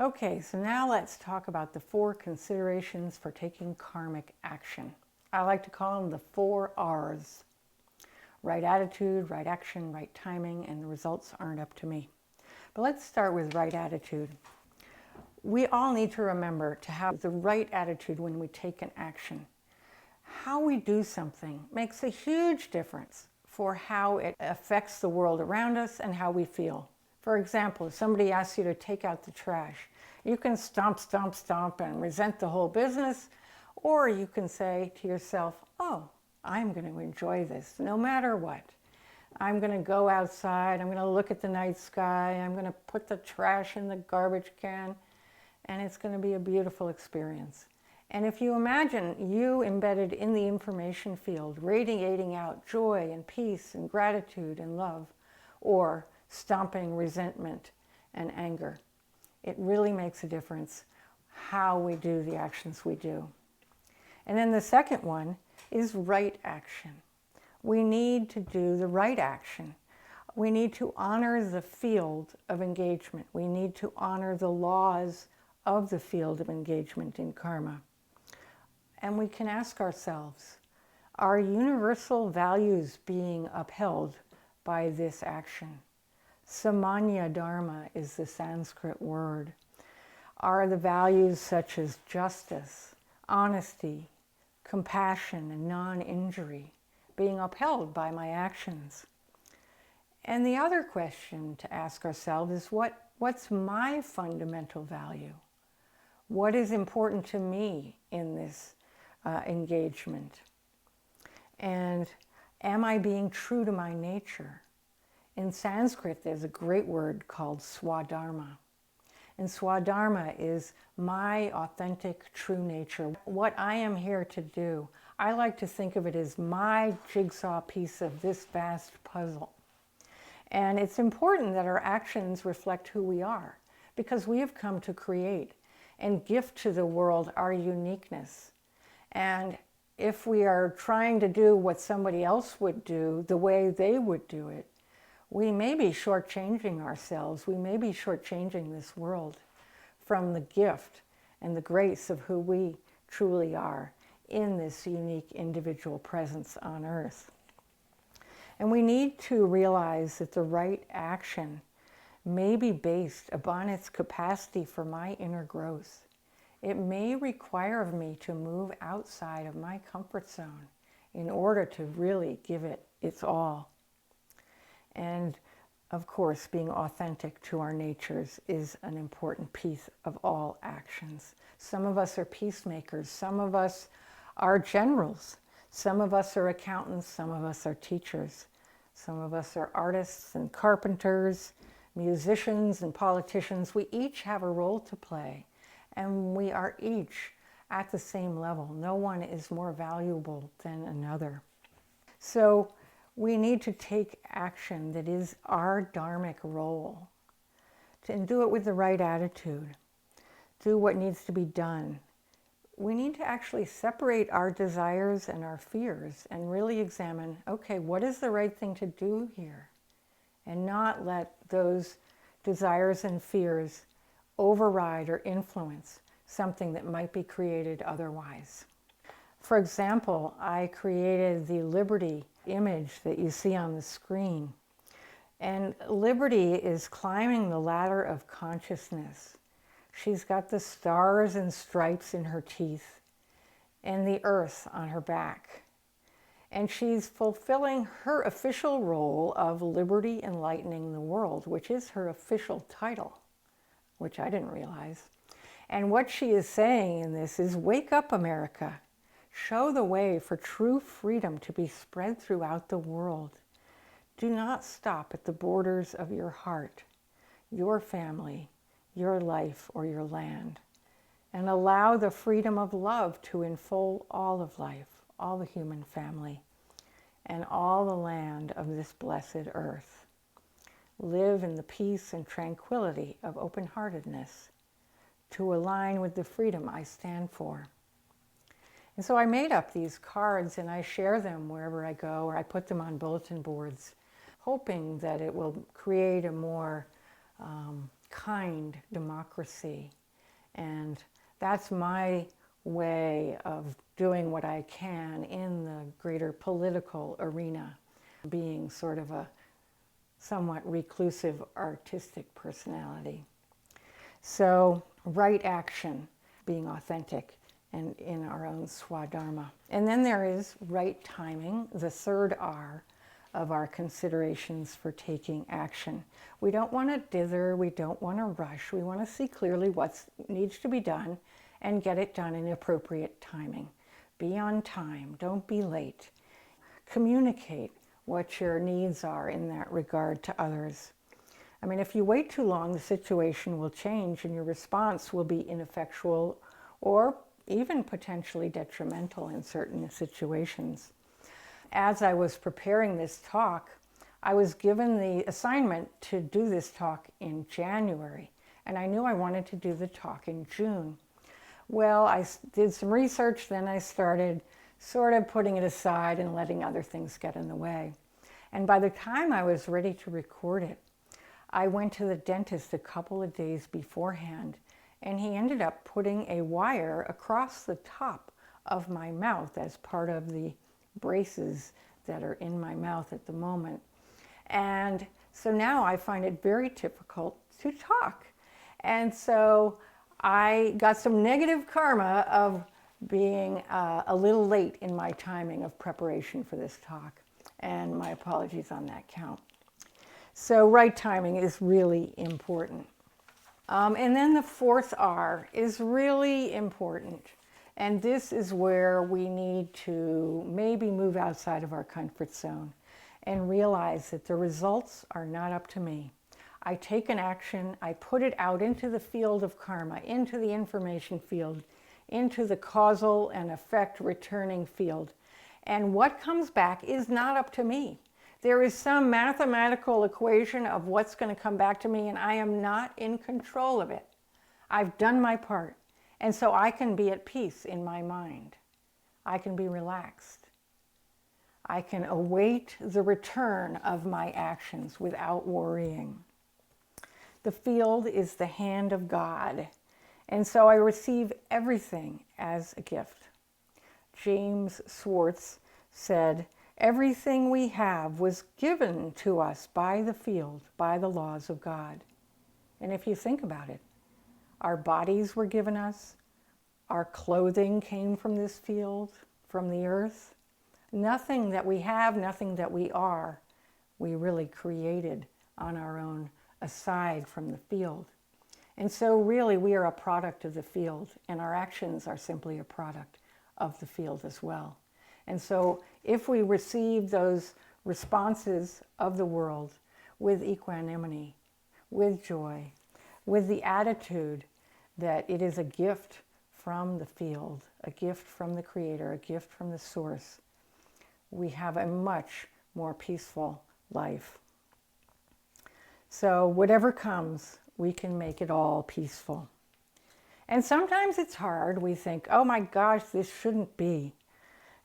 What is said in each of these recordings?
Okay, so now let's talk about the 4 considerations for taking karmic action. I like to call them the 4 R's. Right attitude, right action, right timing, and the results aren't up to me. But let's start with right attitude. We all need to remember to have the right attitude when we take an action. How we do something makes a huge difference for how it affects the world around us and how we feel. For example, if somebody asks you to take out the trash, you can stomp, stomp, stomp and resent the whole business, or you can say to yourself, oh, I'm going to enjoy this no matter what. I'm going to go outside, I'm going to look at the night sky, I'm going to put the trash in the garbage can, and it's going to be a beautiful experience. And if you imagine you embedded in the information field, radiating out joy and peace and gratitude and love, or stomping resentment and anger, it really makes a difference how we do the actions we do. And then the second one is right action. We need to do the right action. We need to honor the field of engagement. We need to honor the laws of the field of engagement in karma. And we can ask ourselves, are universal values being upheld by this action? Samanya dharma is the Sanskrit word. Are the values such as justice, honesty, compassion, and non-injury being upheld by my actions? And the other question to ask ourselves is what's my fundamental value? What is important to me in this engagement? And am I being true to my nature? In Sanskrit, there's a great word called swadharma. And swadharma is my authentic, true nature. What I am here to do. I like to think of it as my jigsaw piece of this vast puzzle. And it's important that our actions reflect who we are, because we have come to create and gift to the world our uniqueness. And if we are trying to do what somebody else would do the way they would do it, we may be shortchanging ourselves. We may be shortchanging this world from the gift and the grace of who we truly are in this unique individual presence on earth. And we need to realize that the right action may be based upon its capacity for my inner growth. It may require of me to move outside of my comfort zone in order to really give it its all. And of course, being authentic to our natures is an important piece of all actions. Some of us are peacemakers, some of us are generals, some of us are accountants, some of us are teachers, some of us are artists and carpenters, musicians and politicians. We each have a role to play, and we are each at the same level. No one is more valuable than another. So we need to take action that is our dharmic role, and do it with the right attitude. Do what needs to be done. We need to actually separate our desires and our fears and really examine, okay, what is the right thing to do here? And not let those desires and fears override or influence something that might be created otherwise. For example, I created the Liberty image that you see on the screen. And Liberty is climbing the ladder of consciousness. She's got the stars and stripes in her teeth and the earth on her back. And she's fulfilling her official role of Liberty Enlightening the World, which is her official title, which I didn't realize. And what she is saying in this is, wake up, America. Show the way for true freedom to be spread throughout the world. Do not stop at the borders of your heart, your family, your life, or your land. And allow the freedom of love to enfold all of life, all the human family, and all the land of this blessed earth. Live in the peace and tranquility of open-heartedness to align with the freedom I stand for. And so I made up these cards and I share them wherever I go, or I put them on bulletin boards, hoping that it will create a more kind democracy. And that's my way of doing what I can in the greater political arena, being sort of a somewhat reclusive artistic personality. So right action, being authentic and in our own swadharma. And then there is right timing, the third R of our considerations for taking action. We don't want to dither, we don't want to rush, we want to see clearly what needs to be done and get it done in appropriate timing. Be on time, don't be late. Communicate what your needs are in that regard to others. I mean, if you wait too long, the situation will change and your response will be ineffectual or even potentially detrimental in certain situations. As I was preparing this talk, I was given the assignment to do this talk in January, and I knew I wanted to do the talk in June. Well, I did some research, then I started sort of putting it aside and letting other things get in the way. And by the time I was ready to record it, I went to the dentist a couple of days beforehand, and he ended up putting a wire across the top of my mouth as part of the braces that are in my mouth at the moment. And so now I find it very difficult to talk. And so I got some negative karma of being a little late in my timing of preparation for this talk. And my apologies on that count. So right timing is really important. And then the fourth R is really important. And this is where we need to maybe move outside of our comfort zone and realize that the results are not up to me. I take an action, I put it out into the field of karma, into the information field, into the causal and effect returning field. And what comes back is not up to me. There is some mathematical equation of what's going to come back to me, and I am not in control of it. I've done my part. And so I can be at peace in my mind. I can be relaxed. I can await the return of my actions without worrying. The field is the hand of God, and so I receive everything as a gift. James Schwartz said, "Everything we have was given to us by the field, by the laws of God." And if you think about it, our bodies were given us, our clothing came from this field, from the earth. Nothing that we have, nothing that we are, we really created on our own, aside from the field. And so really we are a product of the field, and our actions are simply a product of the field as well. And so if we receive those responses of the world with equanimity, with joy, with the attitude that it is a gift from the field, a gift from the Creator, a gift from the Source, we have a much more peaceful life. So whatever comes, we can make it all peaceful. And sometimes it's hard. We think, oh my gosh, this shouldn't be.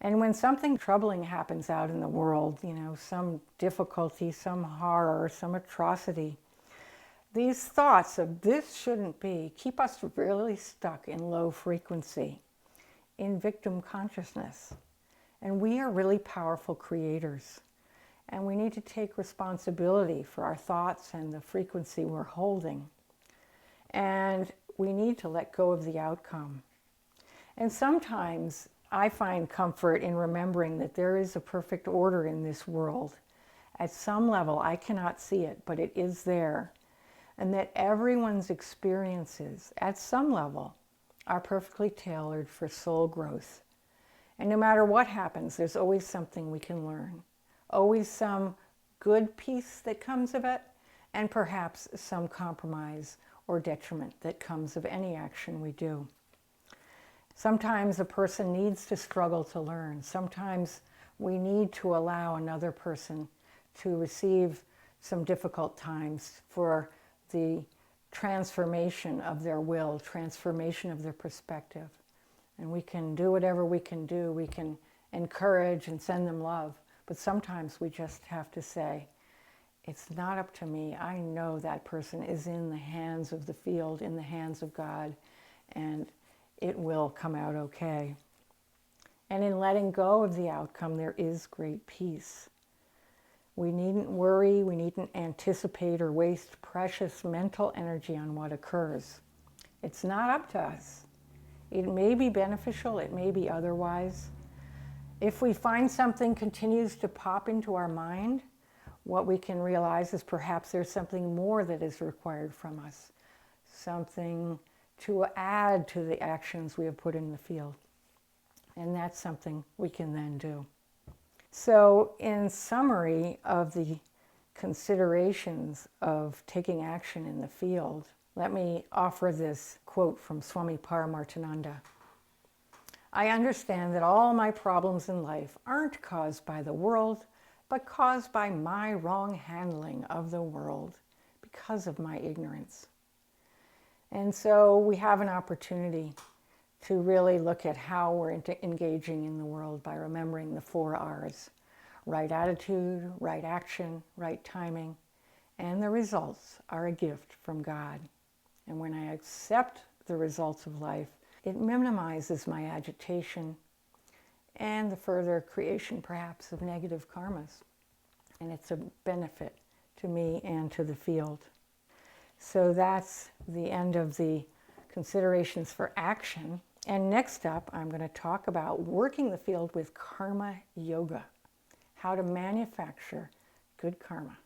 And when something troubling happens out in the world, some difficulty, some horror, some atrocity, these thoughts of this shouldn't be keep us really stuck in low frequency, in victim consciousness. And we are really powerful creators. And we need to take responsibility for our thoughts and the frequency we're holding. And we need to let go of the outcome. And sometimes I find comfort in remembering that there is a perfect order in this world. At some level, I cannot see it, but it is there. And that everyone's experiences, at some level, are perfectly tailored for soul growth. And no matter what happens, there's always something we can learn. Always some good piece that comes of it, and perhaps some compromise or detriment that comes of any action we do. Sometimes a person needs to struggle to learn. Sometimes we need to allow another person to receive some difficult times for the transformation of their will, transformation of their perspective. And we can do whatever we can do. We can encourage and send them love. But sometimes we just have to say, It's not up to me. I know that person is in the hands of the field, in the hands of God, and it will come out okay. And in letting go of the outcome, there is great peace. We needn't worry, we needn't anticipate or waste precious mental energy on what occurs. It's not up to us. It may be beneficial, it may be otherwise. If we find something continues to pop into our mind, what we can realize is perhaps there's something more that is required from us, something to add to the actions we have put in the field. And that's something we can then do. So, in summary of the considerations of taking action in the field, let me offer this quote from Swami Paramartananda. I understand that all my problems in life aren't caused by the world, but caused by my wrong handling of the world because of my ignorance. And so we have an opportunity to really look at how we're engaging in the world by remembering the 4 R's. Right attitude, right action, right timing, and the results are a gift from God. And when I accept the results of life, it minimizes my agitation and the further creation, perhaps, of negative karmas. And it's a benefit to me and to the field. So that's the end of the considerations for action. And next up, I'm going to talk about working the field with karma yoga, how to manufacture good karma.